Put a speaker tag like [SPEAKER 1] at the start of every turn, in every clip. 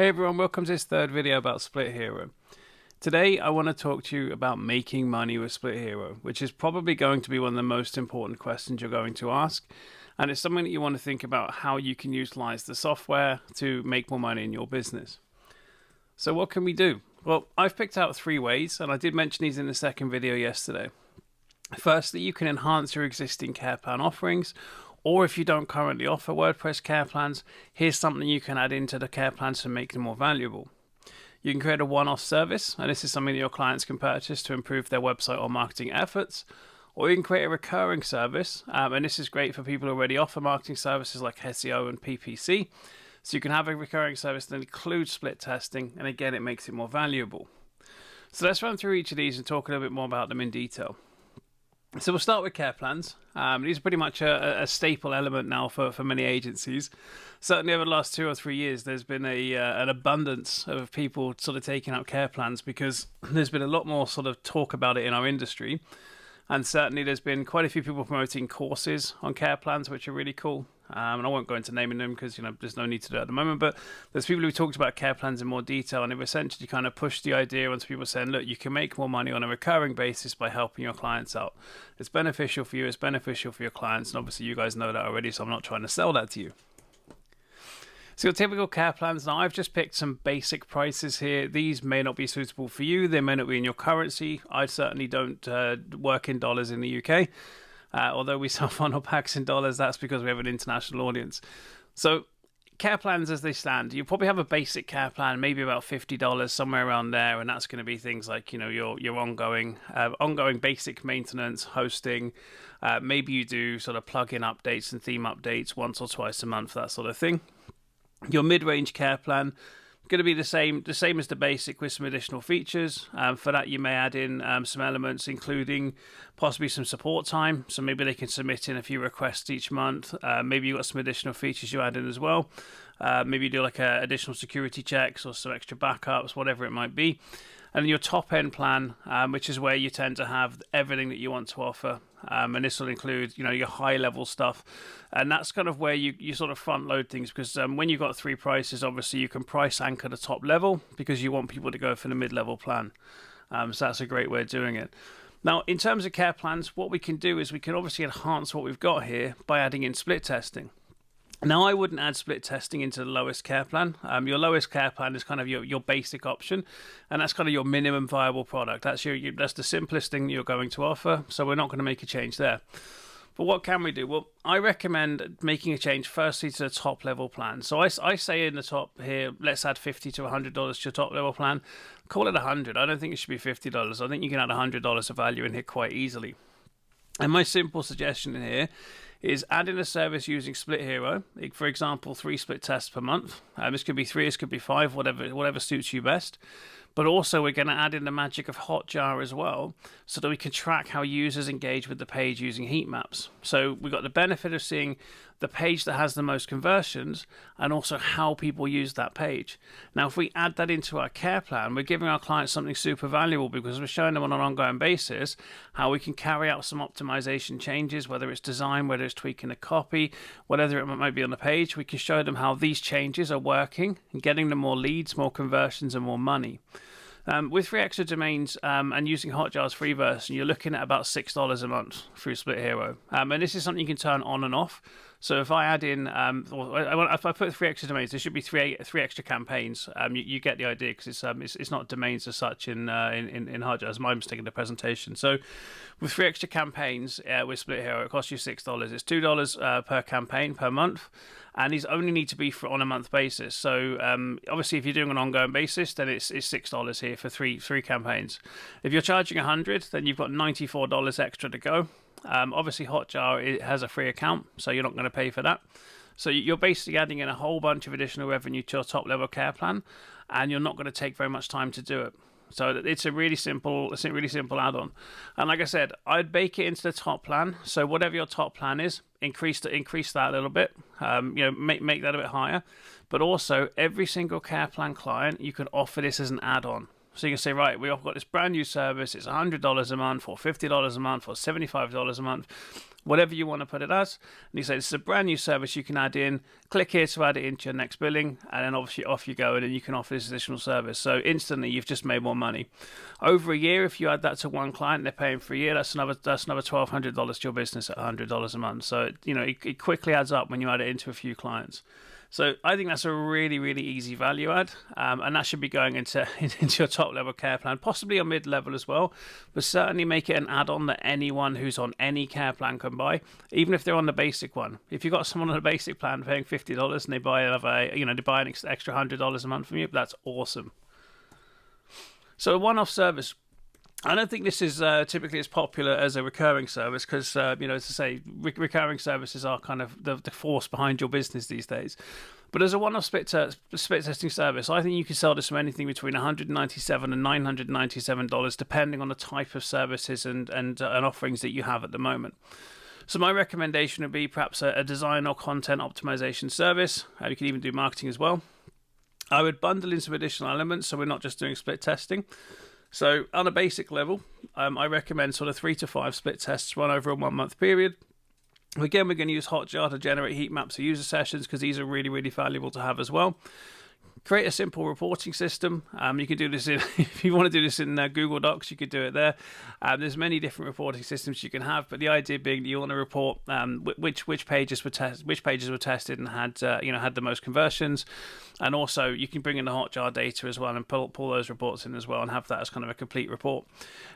[SPEAKER 1] Hey everyone, welcome to this third video about Split Hero. Today I want to talk to you about making money with Split Hero, which is probably going to be one of the most important questions you're going to ask. And it's something that you want to think about how you can utilize the software to make more money in your business. So what can we do? Well, I've picked out 3 ways, and I did mention these in the second video yesterday. Firstly, you can enhance your existing care plan offerings, or if you don't currently offer WordPress care plans, here's something you can add into the care plans to make them more valuable. You can create a one-off service, and this is something that your clients can purchase to improve their website or marketing efforts. Or you can create a recurring service, and this is great for people who already offer marketing services like SEO and PPC. So you can have a recurring service that includes split testing, and again, it makes it more valuable. So let's run through each of these and talk a little bit more about them in detail. So we'll start with care plans. These are pretty much a staple element now for many agencies. Certainly over the last 2 or 3 years, there's been an abundance of people sort of taking out care plans because there's been a lot more sort of talk about it in our industry. And certainly there's been quite a few people promoting courses on care plans, which are really cool. And I won't go into naming them because, there's no need to do it at the moment. But there's people who talked about care plans in more detail, and they've essentially kind of pushed the idea onto people saying, look, you can make more money on a recurring basis by helping your clients out. It's beneficial for you, it's beneficial for your clients, and obviously you guys know that already, so I'm not trying to sell that to you. So your typical care plans, now I've just picked some basic prices here. These may not be suitable for you, they may not be in your currency. I certainly don't work in dollars in the UK. Although we sell funnel packs in dollars, that's because we have an international audience. So care plans as they stand, you probably have a basic care plan, maybe about $50, somewhere around there, and that's going to be things like your ongoing basic maintenance, hosting. Maybe you do sort of plugin updates and theme updates once or twice a month, that sort of thing. Your mid-range care plan going to be the same as the basic with some additional features. For that, you may add in some elements, including possibly some support time. So maybe they can submit in a few requests each month. Maybe you've got some additional features you add in as well. Maybe you do like additional security checks or some extra backups, whatever it might be. And your top end plan, which is where you tend to have everything that you want to offer. And this will include, your high level stuff. And that's kind of where you sort of front load things, because when you've got 3 prices, obviously you can price anchor the top level because you want people to go for the mid level plan. So that's a great way of doing it. Now, in terms of care plans, what we can do is we can obviously enhance what we've got here by adding in split testing. Now, I wouldn't add split testing into the lowest care plan. Your lowest care plan is kind of your basic option, and that's kind of your minimum viable product. That's that's the simplest thing you're going to offer, so we're not going to make a change there. But what can we do? Well, I recommend making a change firstly to the top level plan. So I say in the top here, let's add $50 to $100 to your top level plan. Call it $100. I don't think it should be $50. I think you can add $100 of value in here quite easily. And my simple suggestion in here is add in a service using Split Hero. For example, 3 split tests per month. This could be 3, this could be 5, whatever suits you best. But also we're going to add in the magic of Hotjar as well, so that we can track how users engage with the page using heat maps. So we've got the benefit of seeing the page that has the most conversions and also how people use that page. Now, if we add that into our care plan, we're giving our clients something super valuable because we're showing them on an ongoing basis how we can carry out some optimization changes, whether it's design, whether it's tweaking the copy, whatever it might be on the page. We can show them how these changes are working and getting them more leads, more conversions, and more money. With 3 extra domains and using Hotjar's free version, you're looking at about $6 a month through Split Hero. And this is something you can turn on and off. So if I add in, if I put 3 extra domains, there should be three extra campaigns. You get the idea because it's not domains as such in Hotjar. It's my mistake in the presentation. So with 3 extra campaigns with Split Hero, it costs you $6. It's $2 per campaign per month. And these only need to be on a month basis. So obviously, if you're doing an ongoing basis, then it's $6 here for three campaigns. If you're charging $100, then you've got $94 extra to go. Obviously, Hotjar, it has a free account, so you're not going to pay for that. So you're basically adding in a whole bunch of additional revenue to your top level care plan, and you're not going to take very much time to do it. So it's a really simple add-on. And like I said, I'd bake it into the top plan. So whatever your top plan is, increase that a little bit. Make that a bit higher. But also, every single care plan client, you can offer this as an add-on. So you can say, right, we've got this brand new service. It's $100 a month, or $50 a month, or $75 a month, whatever you want to put it as. And you say, this is a brand new service you can add in. Click here to add it into your next billing, and then obviously off you go, and then you can offer this additional service. So instantly, you've just made more money. Over a year, if you add that to one client, they're paying for a year. That's another $1,200 to your business at $100 a month. So it quickly adds up when you add it into a few clients. So I think that's a really, really easy value add, and that should be going into your top level care plan, possibly a mid level as well, but certainly make it an add-on that anyone who's on any care plan can buy, even if they're on the basic one. If you've got someone on a basic plan paying $50 and they buy an extra $100 a month from you, that's awesome. So a one-off service. I don't think this is typically as popular as a recurring service because, as I say, recurring services are kind of the force behind your business these days. But as a one-off split testing service, I think you can sell this for anything between $197 and $997, depending on the type of services and offerings that you have at the moment. So my recommendation would be perhaps a design or content optimization service. You can even do marketing as well. I would bundle in some additional elements, so we're not just doing split testing. So on a basic level, I recommend sort of 3 to 5 split tests run over a 1 month period. Again, we're going to use Hotjar to generate heat maps or user sessions because these are really, really valuable to have as well. Create a simple reporting system. You can do this if you want to do this in Google Docs, you could do it there. There's many different reporting systems you can have, but the idea being that you want to report which pages were tested and had the most conversions, and also you can bring in the Hotjar data as well and pull those reports in as well and have that as kind of a complete report.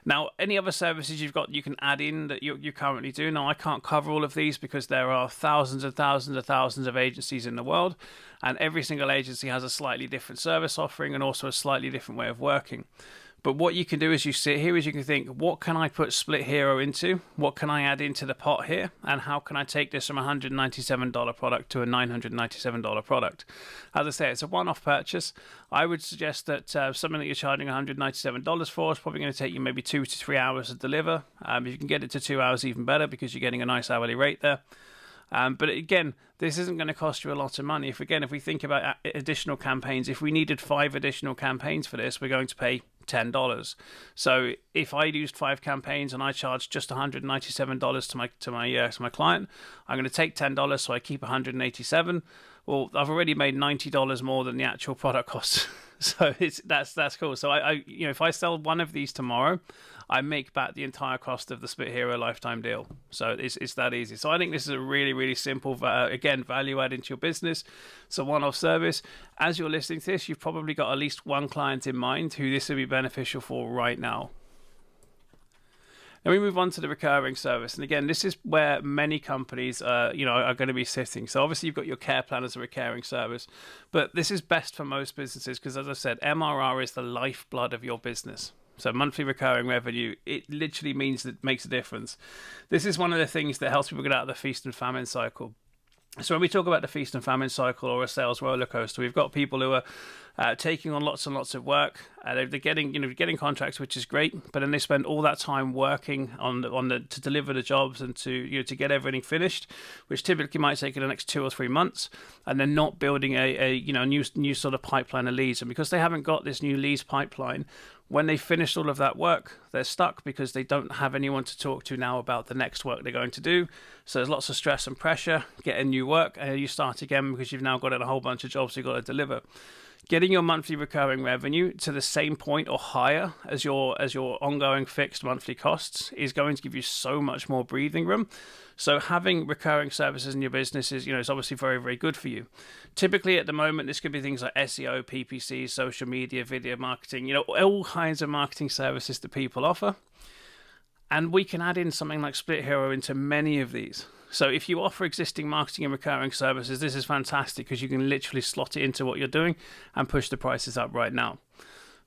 [SPEAKER 1] Now, any other services you've got you can add in that you currently do. Now, I can't cover all of these because there are thousands and thousands and thousands of agencies in the world, and every single agency has a slightly different service offering and also a slightly different way of working. But what you can do as you sit here is you can think, what can I put Split Hero into? What can I add into the pot here? And how can I take this from a $197 product to a $997 product? As I say, it's a one-off purchase. I would suggest that something that you're charging $197 for is probably going to take you maybe 2 to 3 hours to deliver. If you can get it to 2 hours, even better, because you're getting a nice hourly rate there. But again, this isn't going to cost you a lot of money. If we think about additional campaigns, if we needed 5 additional campaigns for this, we're going to pay $10. So if I used 5 campaigns and I charged just $197 to my client, I'm going to take $10, so I keep $187. Well, I've already made $90 more than the actual product costs. So that's cool. So I if I sell one of these tomorrow, I make back the entire cost of the Split Hero lifetime deal. So it's that easy. So I think this is a really, really simple, value add into your business. It's a one-off service. As you're listening to this, you've probably got at least one client in mind who this would be beneficial for right now. Then we move on to the recurring service. And again, this is where many companies are going to be sitting. So obviously you've got your care plan as a recurring service, but this is best for most businesses because, as I said, MRR is the lifeblood of your business. So monthly recurring revenue, it literally means that it makes a difference. This is one of the things that helps people get out of the feast and famine cycle. So when we talk about the feast and famine cycle or a sales roller coaster, we've got people who are taking on lots and lots of work. They're getting contracts, which is great, but then they spend all that time working to deliver the jobs and to get everything finished, which typically might take the next 2 or 3 months, and they're not building a new sort of pipeline of leads. And because they haven't got this new leads pipeline, when they finish all of that work, they're stuck because they don't have anyone to talk to now about the next work they're going to do. So there's lots of stress and pressure, getting new work, and you start again because you've now got a whole bunch of jobs you've got to deliver. Getting your monthly recurring revenue to the same point or higher as your ongoing fixed monthly costs is going to give you so much more breathing room. So having recurring services in your business is obviously very, very good for you. Typically at the moment, this could be things like SEO, PPC, social media, video marketing, all kinds of marketing services that people offer. And we can add in something like Split Hero into many of these. So if you offer existing marketing and recurring services, this is fantastic because you can literally slot it into what you're doing and push the prices up right now.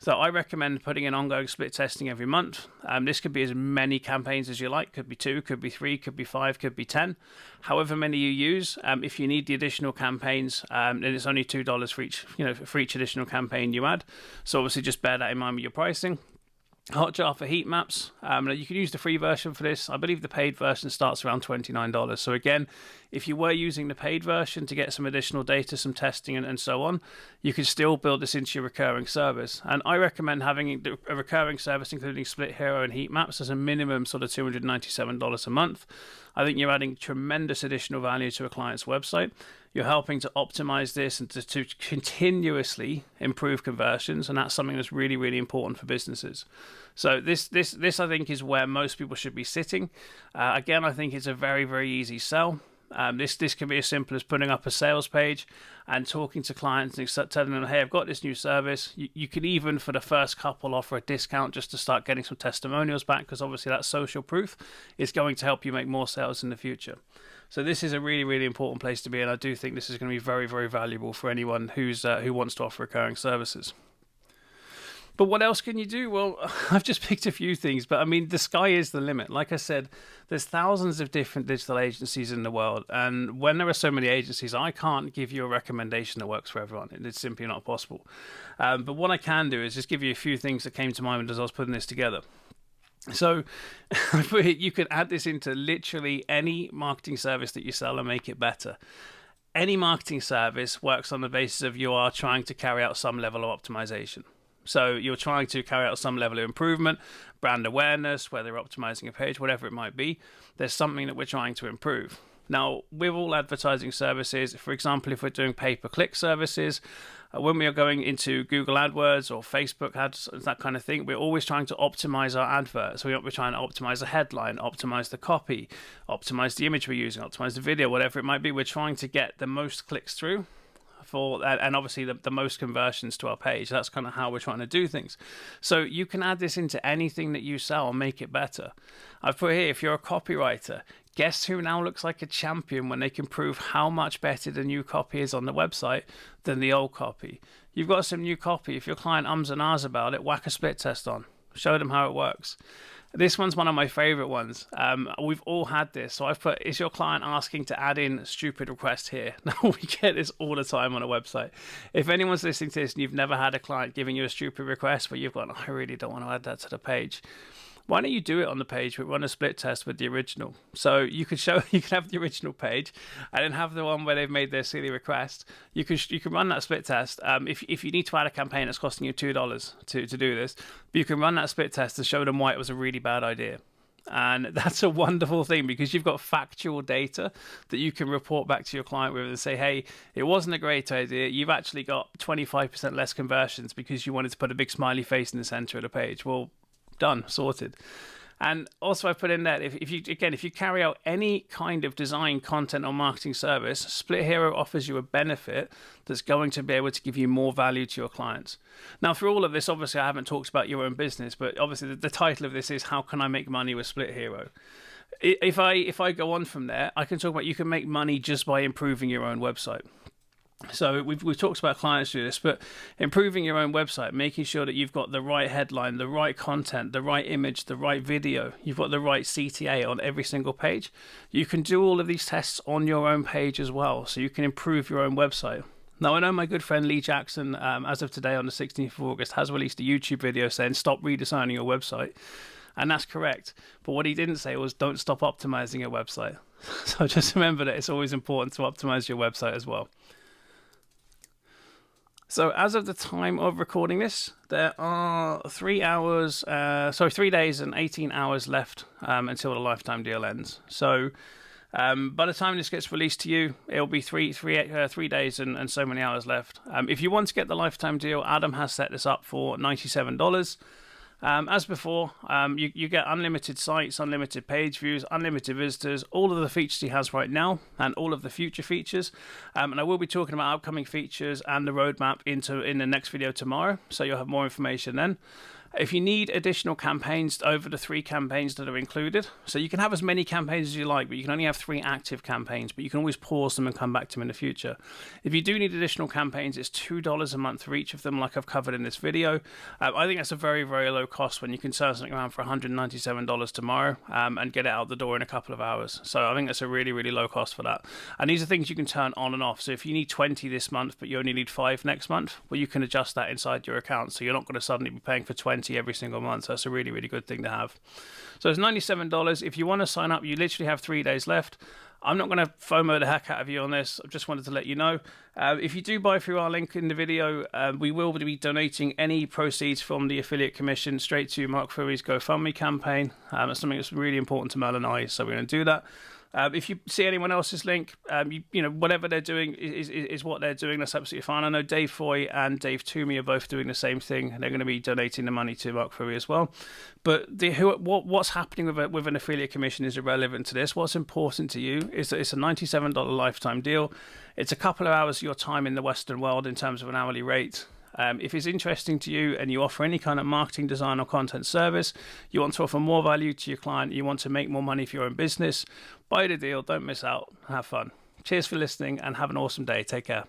[SPEAKER 1] So I recommend putting in ongoing split testing every month. This could be as many campaigns as you like. Could be 2, could be 3, could be 5, could be 10. However many you use. If you need the additional campaigns, then it's only $2 for each additional campaign you add. So obviously just bear that in mind with your pricing. Hotjar for heat maps. You can use the free version for this. I believe the paid version starts around $29. So again, if you were using the paid version to get some additional data, some testing and so on, you can still build this into your recurring service. And I recommend having a recurring service including Split Hero and heat maps as a minimum sort of $297 a month. I think you're adding tremendous additional value to a client's website. You're helping to optimize this and to continuously improve conversions, and that's something that's really, really important for businesses. So this I think is where most people should be sitting. Again, I think it's a very, very easy sell. This can be as simple as putting up a sales page and talking to clients and telling them, hey, I've got this new service. You can even, for the first couple, offer a discount just to start getting some testimonials back, because obviously that social proof is going to help you make more sales in the future. So this is a really, really important place to be, and I do think this is going to be very, very valuable for anyone who wants to offer recurring services. But what else can you do? Well, I've just picked a few things, but I mean, the sky is the limit. Like I said, there's thousands of different digital agencies in the world, and when there are so many agencies, I can't give you a recommendation that works for everyone. It's simply not possible. But what I can do is just give you a few things that came to mind as I was putting this together. So you can add this into literally any marketing service that you sell and make it better. Any marketing service works on the basis of you are trying to carry out some level of optimization. So you're trying to carry out some level of improvement, brand awareness, whether you're optimizing a page, whatever it might be. There's something that we're trying to improve. Now, with all advertising services, for example, if we're doing pay-per-click services, when we are going into Google AdWords or Facebook ads, that kind of thing, we're always trying to optimize our adverts. So we're trying to optimize the headline, optimize the copy, optimize the image we're using, optimize the video, whatever it might be. We're trying to get the most clicks through and obviously the most conversions to our page. That's kind of how we're trying to do things. So you can add this into anything that you sell and make it better. I've put here, if you're a copywriter, guess who now looks like a champion when they can prove how much better the new copy is on the website than the old copy? You've got some new copy. If your client ums and ahs about it, whack a split test on. Show them how it works. This one's one of my favorite ones. We've all had this. So I've put, is your client asking to add in stupid request here? Now, we get this all the time on a website. If anyone's listening to this and you've never had a client giving you a stupid request where you've gone, I really don't want to add that to the page, why don't you do it on the page? We run a split test with the original. So you could have the original page and then have the one where they've made their silly request. You can run that split test. If you need to add a campaign that's costing you $2 to do this, but you can run that split test to show them why it was a really bad idea. And that's a wonderful thing, because you've got factual data that you can report back to your client with and say, hey, it wasn't a great idea. You've actually got 25% less conversions because you wanted to put a big smiley face in the center of the page. Well, done, sorted. And also I put in there, if you carry out any kind of design, content or marketing service, Split Hero offers you a benefit that's going to be able to give you more value to your clients. Now, through all of this, obviously I haven't talked about your own business, but obviously the title of this is How Can I Make Money with Split Hero? If I go on from there, I can talk about you can make money just by improving your own website. So we've talked about clients do this, but improving your own website, making sure that you've got the right headline, the right content, the right image, the right video, you've got the right CTA on every single page. You can do all of these tests on your own page as well, so you can improve your own website. Now, I know my good friend Lee Jackson, as of today on the 16th of August, has released a YouTube video saying stop redesigning your website. And that's correct. But what he didn't say was don't stop optimizing your website. So just remember that it's always important to optimize your website as well. So as of the time of recording this, there are 3 days and 18 hours left until the lifetime deal ends. So by the time this gets released to you, it'll be 3 days and so many hours left. If you want to get the lifetime deal, Adam has set this up for $97. As before, you get unlimited sites, unlimited page views, unlimited visitors, all of the features he has right now, and all of the future features. And I will be talking about upcoming features and the roadmap in the next video tomorrow, so you'll have more information then. If you need additional campaigns over the 3 campaigns that are included, so you can have as many campaigns as you like, but you can only have 3 active campaigns, but you can always pause them and come back to them in the future. If you do need additional campaigns, it's $2 a month for each of them, like I've covered in this video. I think that's a very, very low cost when you can turn something around for $197 tomorrow and get it out the door in a couple of hours. So I think that's a really, really low cost for that. And these are things you can turn on and off. So if you need 20 this month, but you only need 5 next month, well, you can adjust that inside your account. So you're not going to suddenly be paying for 20 plenty every single month. So that's a really, really good thing to have. So it's $97. If you want to sign up, you literally have 3 days left. I'm not going to FOMO the heck out of you on this. I just wanted to let you know. If you do buy through our link in the video, we will be donating any proceeds from the affiliate commission straight to Mark Furrie's GoFundMe campaign. That's something that's really important to Mel and I, so we're going to do that. If you see anyone else's link, you know, whatever they're doing is what they're doing. That's absolutely fine. I know Dave Foy and Dave Toomey are both doing the same thing. They're going to be donating the money to Mark Furrie as well. But what's happening with an affiliate commission is irrelevant to this. What's important to you is that it's a $97 lifetime deal. It's a couple of hours of your time in the Western world in terms of an hourly rate. If it's interesting to you and you offer any kind of marketing, design or content service, you want to offer more value to your client, you want to make more money for your own business, buy the deal, don't miss out, have fun. Cheers for listening and have an awesome day. Take care.